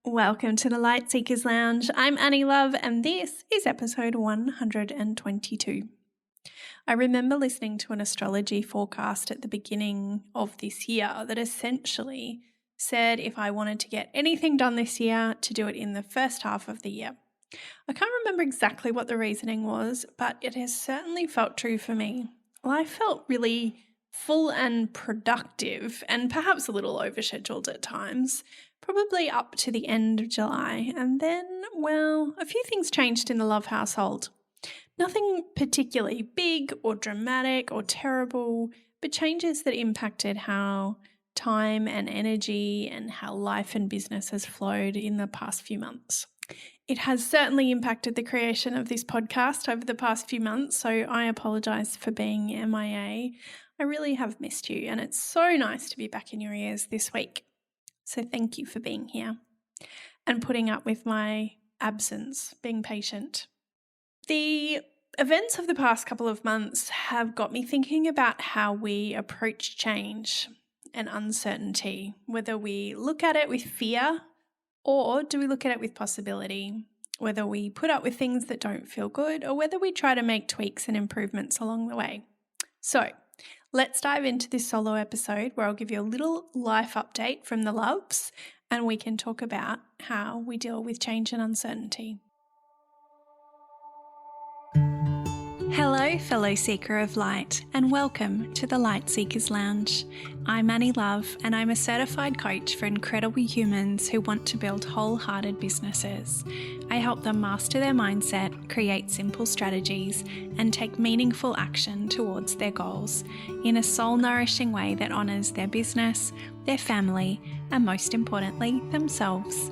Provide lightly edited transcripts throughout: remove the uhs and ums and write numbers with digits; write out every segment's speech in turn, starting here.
Welcome to the Light Seekers Lounge. I'm Annie Love, and this is episode 122. I remember listening to an astrology forecast at the beginning of this year that essentially said if I wanted to get anything done this year, to do it in the first half of the year. I can't remember exactly what the reasoning was, but it has certainly felt true for me. Well, I felt really full and productive, and perhaps a little overscheduled at times, probably up to the end of July. And then, well, a few things changed in the love household. Nothing particularly big or dramatic or terrible, but changes that impacted how time and energy and how life and business has flowed in the past few months. It has certainly impacted the creation of this podcast over the past few months, so I apologise for being MIA. I really have missed you, and it's so nice to be back in your ears this week. So thank you for being here and putting up with my absence, being patient. The events of the past couple of months have got me thinking about how we approach change and uncertainty, whether we look at it with fear or do we look at it with possibility, whether we put up with things that don't feel good or whether we try to make tweaks and improvements along the way. So let's dive into this solo episode where I'll give you a little life update from the loves and we can talk about how we deal with change and uncertainty. Hello, fellow seeker of light, and welcome to the Light Seekers Lounge. I'm Annie Love, and I'm a certified coach for incredible humans who want to build wholehearted businesses. I help them master their mindset, create simple strategies, and take meaningful action towards their goals in a soul-nourishing way that honours their business, their family, and most importantly, themselves.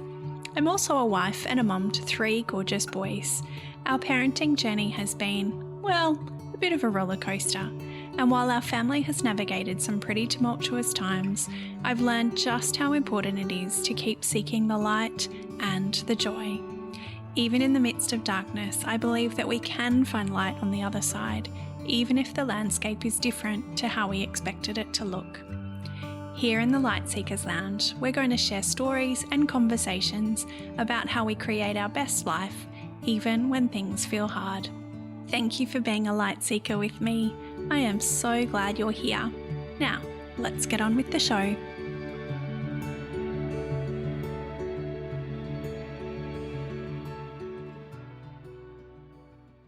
I'm also a wife and a mum to 3 gorgeous boys. Our parenting journey has been, well, a bit of a roller coaster. And while our family has navigated some pretty tumultuous times, I've learned just how important it is to keep seeking the light and the joy. Even in the midst of darkness, I believe that we can find light on the other side, even if the landscape is different to how we expected it to look. Here in the Light Seekers Lounge, we're going to share stories and conversations about how we create our best life, even when things feel hard. Thank you for being a light seeker with me. I am so glad you're here. Now, let's get on with the show.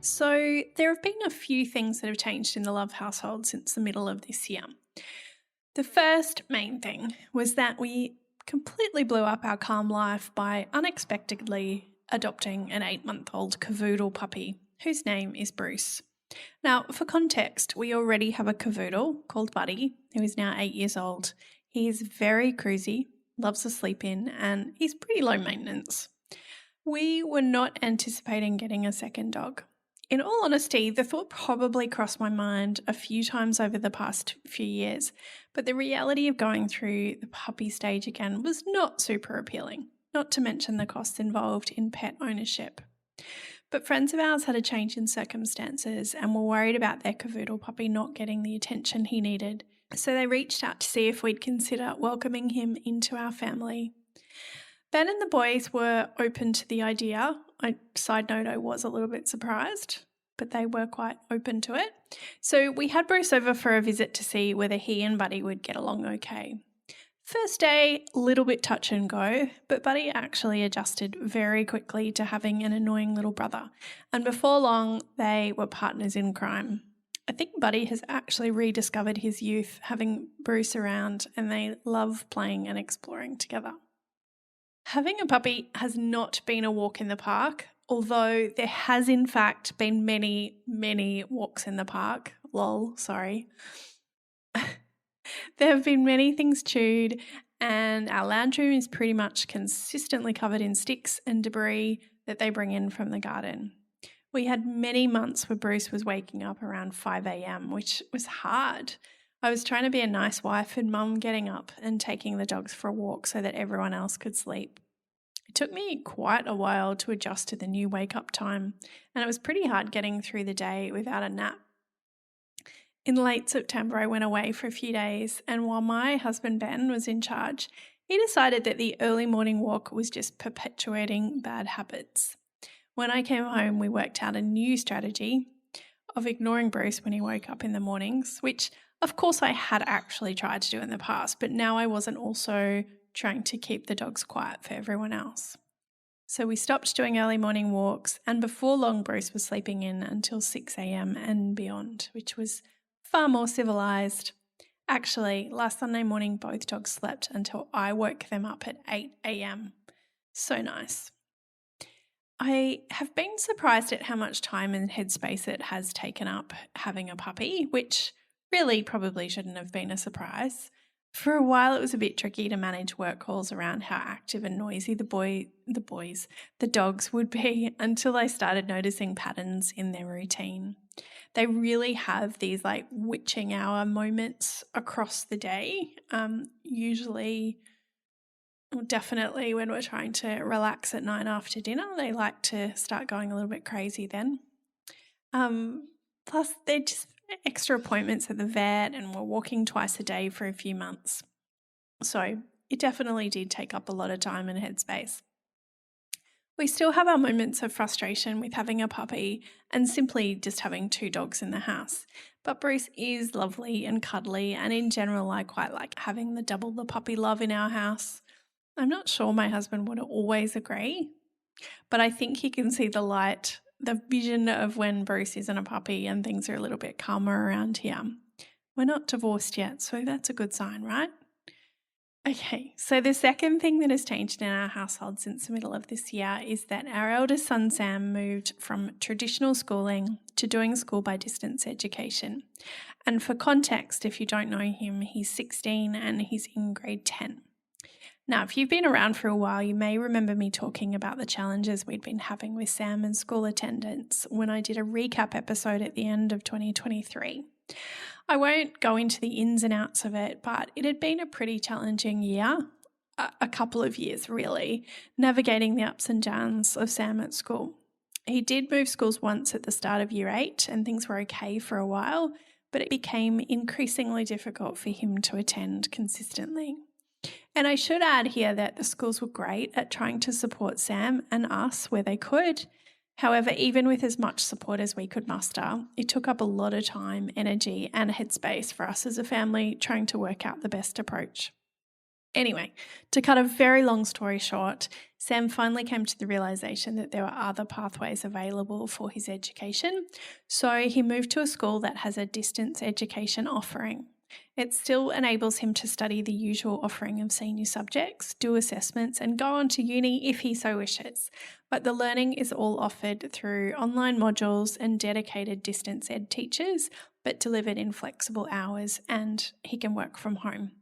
So, there have been a few things that have changed in the love household since the middle of this year. The first main thing was that we completely blew up our calm life by unexpectedly adopting an 8-month-old cavoodle puppy whose name is Bruce. Now, for context, we already have a cavoodle called Buddy, who is now 8 years old. He is very cruisy, loves to sleep in, and he's pretty low maintenance. We were not anticipating getting a second dog. In all honesty, the thought probably crossed my mind a few times over the past few years, but the reality of going through the puppy stage again was not super appealing, not to mention the costs involved in pet ownership. But friends of ours had a change in circumstances and were worried about their cavoodle puppy not getting the attention he needed. So they reached out to see if we'd consider welcoming him into our family. Ben and the boys were open to the idea. Side note, I was a little bit surprised, but they were quite open to it. So we had Bruce over for a visit to see whether he and Buddy would get along okay. First day, a little bit touch and go, but Buddy actually adjusted very quickly to having an annoying little brother, and before long, they were partners in crime. I think Buddy has actually rediscovered his youth having Bruce around, and they love playing and exploring together. Having a puppy has not been a walk in the park, although there has in fact been many, many walks in the park. Lol, sorry. There have been many things chewed, and our lounge room is pretty much consistently covered in sticks and debris that they bring in from the garden. We had many months where Bruce was waking up around 5 a.m, which was hard. I was trying to be a nice wife and mum, getting up and taking the dogs for a walk so that everyone else could sleep. It took me quite a while to adjust to the new wake-up time, and it was pretty hard getting through the day without a nap. In late September, I went away for a few days, and while my husband Ben was in charge, He decided that the early morning walk was just perpetuating bad habits. When I came home, we worked out a new strategy of ignoring Bruce when he woke up in the mornings, which of course I had actually tried to do in the past, but now I wasn't also trying to keep the dogs quiet for everyone else. So we stopped doing early morning walks, and before long, Bruce was sleeping in until 6 a.m. and beyond, which was far more civilized. Actually, last Sunday morning, both dogs slept until I woke them up at 8 a.m. So nice. I have been surprised at how much time and headspace it has taken up having a puppy, which really probably shouldn't have been a surprise. For a while, it was a bit tricky to manage work calls around how active and noisy the dogs would be until I started noticing patterns in their routine. They really have these like witching hour moments across the day, usually. Well, definitely when we're trying to relax at night after dinner, they like to start going a little bit crazy then. Plus, they're just extra appointments at the vet, and we're walking twice a day for a few months. So it definitely did take up a lot of time and headspace. We still have our moments of frustration with having a puppy and simply just having two dogs in the house. But Bruce is lovely and cuddly, and in general, I quite like having the double the puppy love in our house. I'm not sure my husband would always agree, but I think he can see the light, the vision of when Bruce isn't a puppy and things are a little bit calmer around here. We're not divorced yet, so that's a good sign, right? Okay, so the second thing that has changed in our household since the middle of this year is that our eldest son Sam moved from traditional schooling to doing school by distance education. And for context, if you don't know him, he's 16 and he's in grade 10. Now, if you've been around for a while, you may remember me talking about the challenges we'd been having with Sam and school attendance when I did a recap episode at the end of 2023. I won't go into the ins and outs of it, but it had been a pretty challenging year, a couple of years really, navigating the ups and downs of Sam at school. He did move schools once at the start of year 8 and things were okay for a while, but it became increasingly difficult for him to attend consistently. And I should add here that the schools were great at trying to support Sam and us where they could. However, even with as much support as we could muster, it took up a lot of time, energy, and headspace for us as a family trying to work out the best approach. Anyway, to cut a very long story short, Sam finally came to the realisation that there were other pathways available for his education, so he moved to a school that has a distance education offering. It still enables him to study the usual offering of senior subjects, do assessments, and go on to uni if he so wishes. But the learning is all offered through online modules and dedicated distance ed teachers, but delivered in flexible hours, and he can work from home.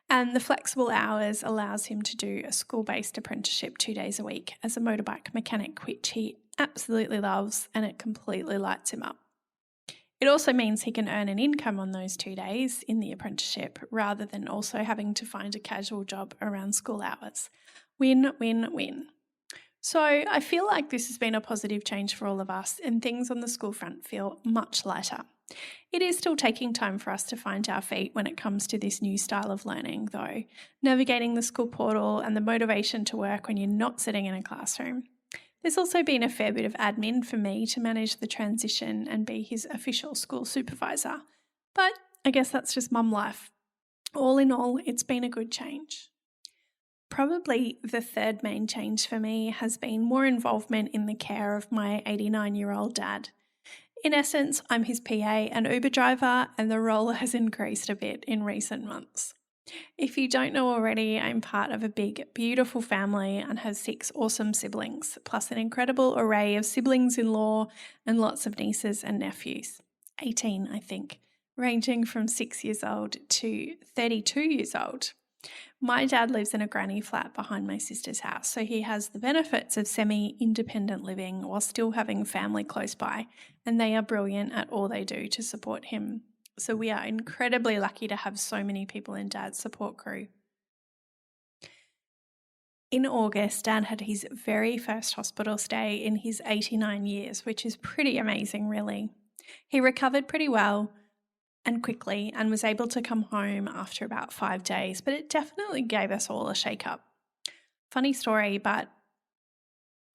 And the flexible hours allows him to do a school-based apprenticeship 2 days a week as a motorbike mechanic, which he absolutely loves, and it completely lights him up. It also means he can earn an income on those 2 days in the apprenticeship rather than also having to find a casual job around school hours. Win, win, win. So I feel like this has been a positive change for all of us and things on the school front feel much lighter. It is still taking time for us to find our feet when it comes to this new style of learning though, navigating the school portal and the motivation to work when you're not sitting in a classroom. There's also been a fair bit of admin for me to manage the transition and be his official school supervisor. But I guess that's just mum life. All in all, it's been a good change. Probably the third main change for me has been more involvement in the care of my 89-year-old dad. In essence, I'm his PA and Uber driver, and the role has increased a bit in recent months. If you don't know already, I'm part of a big, beautiful family and have 6 awesome siblings, plus an incredible array of siblings-in-law and lots of nieces and nephews. 18, I think, ranging from 6 years old to 32 years old. My dad lives in a granny flat behind my sister's house, so he has the benefits of semi-independent living while still having family close by, and they are brilliant at all they do to support him. So we are incredibly lucky to have so many people in Dad's support crew. In August, Dad had his very first hospital stay in his 89 years, which is pretty amazing, really. He recovered pretty well, and quickly and was able to come home after about 5 days, but it definitely gave us all a shake-up. Funny story, but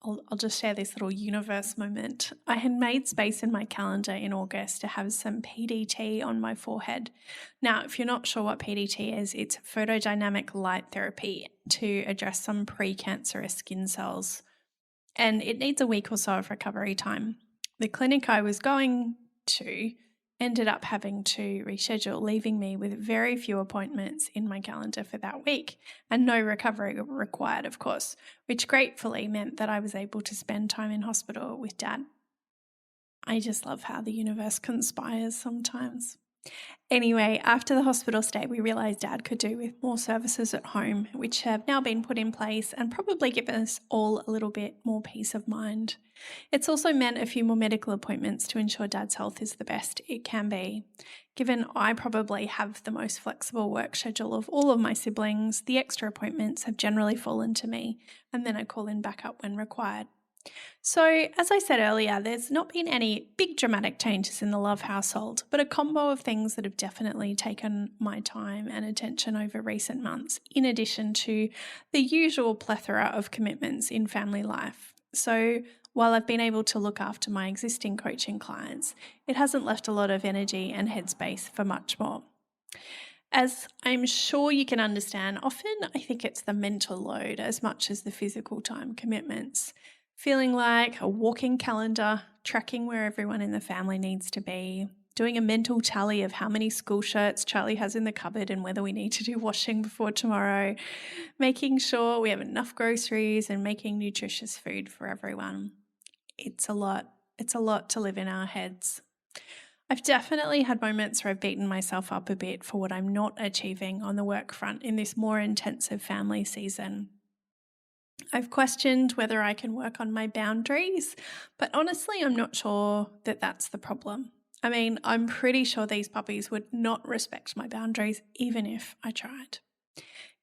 I'll just share this little universe moment. I had made space in my calendar in August to have some PDT on my forehead. Now, if you're not sure what PDT is, it's photodynamic light therapy to address some precancerous skin cells. And it needs a week or so of recovery time. The clinic I was going to ended up having to reschedule, leaving me with very few appointments in my calendar for that week and no recovery required, of course, which gratefully meant that I was able to spend time in hospital with Dad. I just love how the universe conspires sometimes. Anyway, after the hospital stay, we realised Dad could do with more services at home, which have now been put in place and probably given us all a little bit more peace of mind. It's also meant a few more medical appointments to ensure Dad's health is the best it can be. Given I probably have the most flexible work schedule of all of my siblings, the extra appointments have generally fallen to me, and then I call in backup when required. So, as I said earlier, there's not been any big dramatic changes in the Love household, but a combo of things that have definitely taken my time and attention over recent months, in addition to the usual plethora of commitments in family life. So, while I've been able to look after my existing coaching clients, it hasn't left a lot of energy and headspace for much more. As I'm sure you can understand, often I think it's the mental load as much as the physical time commitments. Feeling like a walking calendar, tracking where everyone in the family needs to be, doing a mental tally of how many school shirts Charlie has in the cupboard and whether we need to do washing before tomorrow, making sure we have enough groceries and making nutritious food for everyone. It's a lot. It's a lot to live in our heads. I've definitely had moments where I've beaten myself up a bit for what I'm not achieving on the work front in this more intensive family season. I've questioned whether I can work on my boundaries, but honestly, I'm not sure that that's the problem. I mean, I'm pretty sure these puppies would not respect my boundaries even if I tried.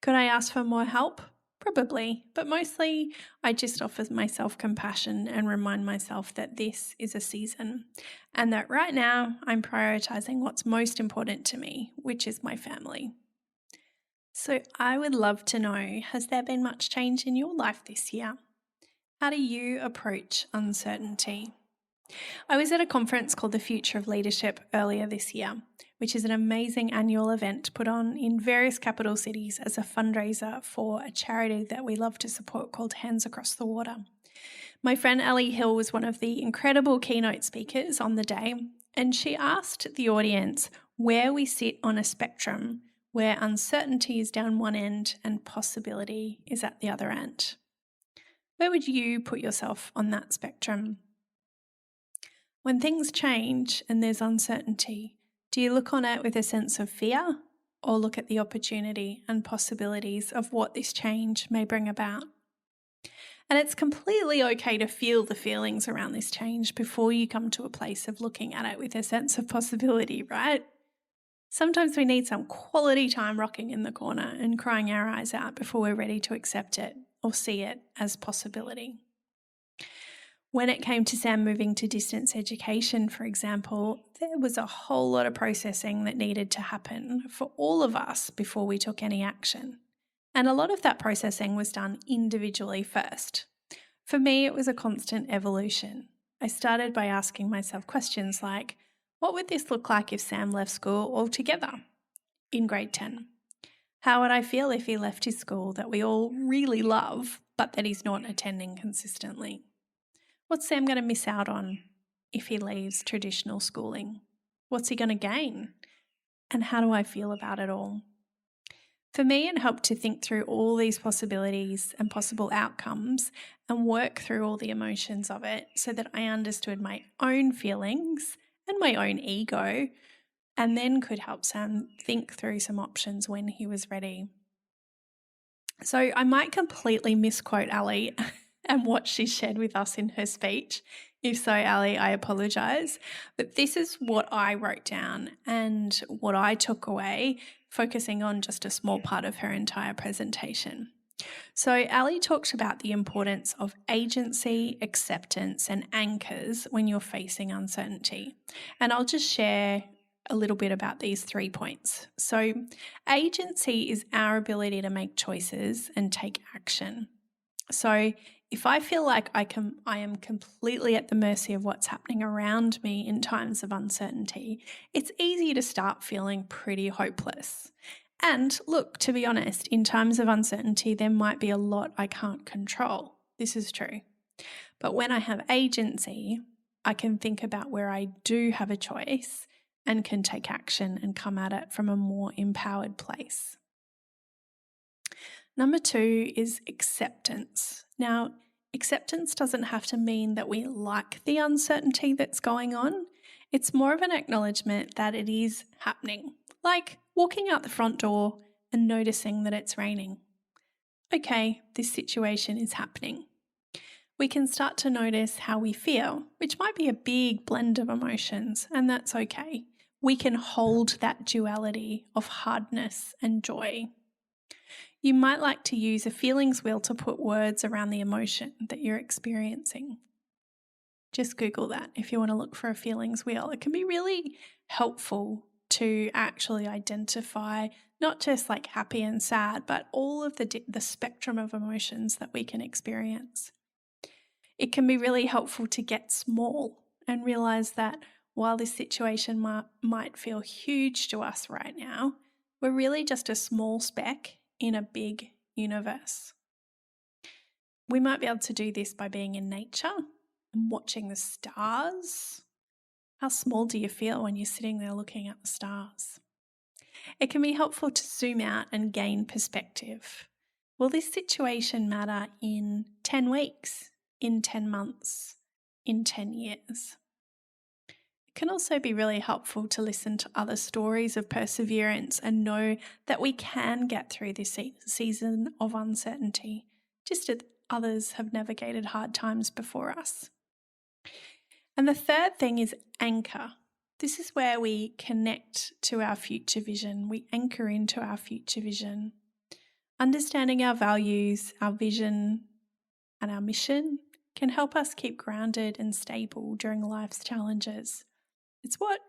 Could I ask for more help? Probably, but mostly I just offer myself compassion and remind myself that this is a season and that right now I'm prioritizing what's most important to me, which is my family. So I would love to know, has there been much change in your life this year? How do you approach uncertainty? I was at a conference called The Future of Leadership earlier this year, which is an amazing annual event put on in various capital cities as a fundraiser for a charity that we love to support called Hands Across the Water. My friend Ali Hill was one of the incredible keynote speakers on the day, and she asked the audience where we sit on a spectrum where uncertainty is down one end and possibility is at the other end. Where would you put yourself on that spectrum? When things change and there's uncertainty, do you look on it with a sense of fear or look at the opportunity and possibilities of what this change may bring about? And it's completely okay to feel the feelings around this change before you come to a place of looking at it with a sense of possibility, right? Sometimes we need some quality time rocking in the corner and crying our eyes out before we're ready to accept it or see it as possibility. When it came to Sam moving to distance education, for example, there was a whole lot of processing that needed to happen for all of us before we took any action. And a lot of that processing was done individually first. For me, it was a constant evolution. I started by asking myself questions like, what would this look like if Sam left school altogether in grade 10? How would I feel if he left his school that we all really love, but that he's not attending consistently? What's Sam going to miss out on if he leaves traditional schooling? What's he going to gain? And how do I feel about it all? For me, it helped to think through all these possibilities and possible outcomes and work through all the emotions of it so that I understood my own feelings and my own ego, and then could help Sam think through some options when he was ready. So I might completely misquote Ali and what she shared with us in her speech. If so, Ali, I apologise. But this is what I wrote down and what I took away, focusing on just a small part of her entire presentation. So Ali talked about the importance of agency, acceptance, and anchors when you're facing uncertainty. And I'll just share a little bit about these 3 points. So, agency is our ability to make choices and take action. So, if I feel like I am completely at the mercy of what's happening around me in times of uncertainty, it's easy to start feeling pretty hopeless. And look, to be honest, in times of uncertainty, there might be a lot I can't control. This is true. But when I have agency, I can think about where I do have a choice and can take action and come at it from a more empowered place. Number 2 is acceptance. Now, acceptance doesn't have to mean that we like the uncertainty that's going on. It's more of an acknowledgement that it is happening, like walking out the front door and noticing that it's raining. Okay, this situation is happening. We can start to notice how we feel, which might be a big blend of emotions, and that's okay. We can hold that duality of hardness and joy. You might like to use a feelings wheel to put words around the emotion that you're experiencing. Just Google that if you want to look for a feelings wheel. It can be really helpful to actually identify not just like happy and sad, but all of the spectrum of emotions that we can experience. It can be really helpful to get small and realize that while this situation might feel huge to us right now, we're really just a small speck in a big universe. We might be able to do this by being in nature and watching the stars. How small do you feel when you're sitting there looking at the stars? It can be helpful to zoom out and gain perspective. Will this situation matter in 10 weeks, in 10 months, in 10 years? It can also be really helpful to listen to other stories of perseverance and know that we can get through this season of uncertainty, just as others have navigated hard times before us. And the third thing is anchor. This is where we connect to our future vision. We anchor into our future vision. Understanding our values, our vision, and our mission can help us keep grounded and stable during life's challenges. It's what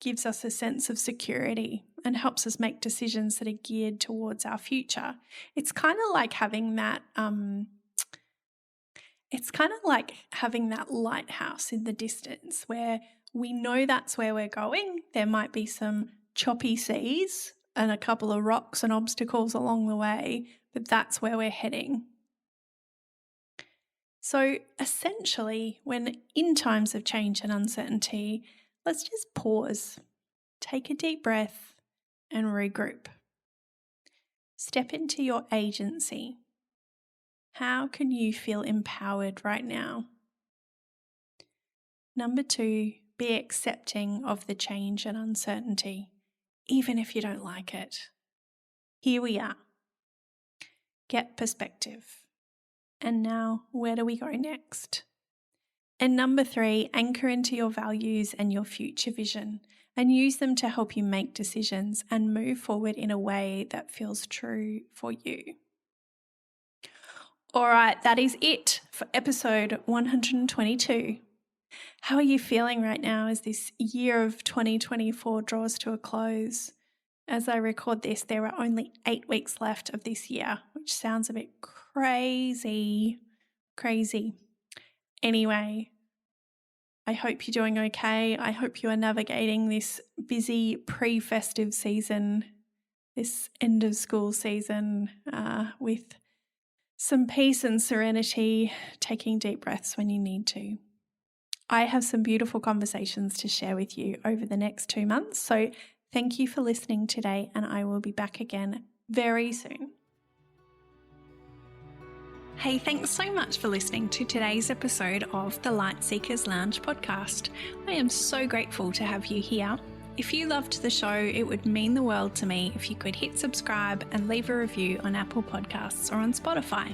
gives us a sense of security and helps us make decisions that are geared towards our future. It's kind of like having that lighthouse in the distance where we know that's where we're going. There might be some choppy seas and a couple of rocks and obstacles along the way, but that's where we're heading. So essentially, when in times of change and uncertainty, let's just pause, take a deep breath, and regroup. Step into your agency. How can you feel empowered right now? Number 2, be accepting of the change and uncertainty, even if you don't like it. Here we are. Get perspective. And now, where do we go next? And number 3, anchor into your values and your future vision and use them to help you make decisions and move forward in a way that feels true for you. All right, that is it for episode 122. How are you feeling right now as this year of 2024 draws to a close? As I record this, there are only 8 weeks left of this year, which sounds a bit crazy. Anyway, I hope you're doing okay. I hope you are navigating this busy pre-festive season, this end of school season, with some peace and serenity, taking deep breaths when you need to. I have some beautiful conversations to share with you over the next 2 months. So thank you for listening today, and I will be back again very soon. Hey, thanks so much for listening to today's episode of the Light Seekers Lounge podcast. I am so grateful to have you here. If you loved the show, it would mean the world to me if you could hit subscribe and leave a review on Apple Podcasts or on Spotify.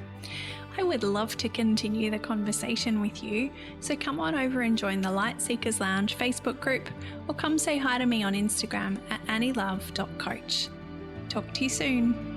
I would love to continue the conversation with you, so come on over and join the Light Seekers Lounge Facebook group or come say hi to me on Instagram at annielove.coach. Talk to you soon.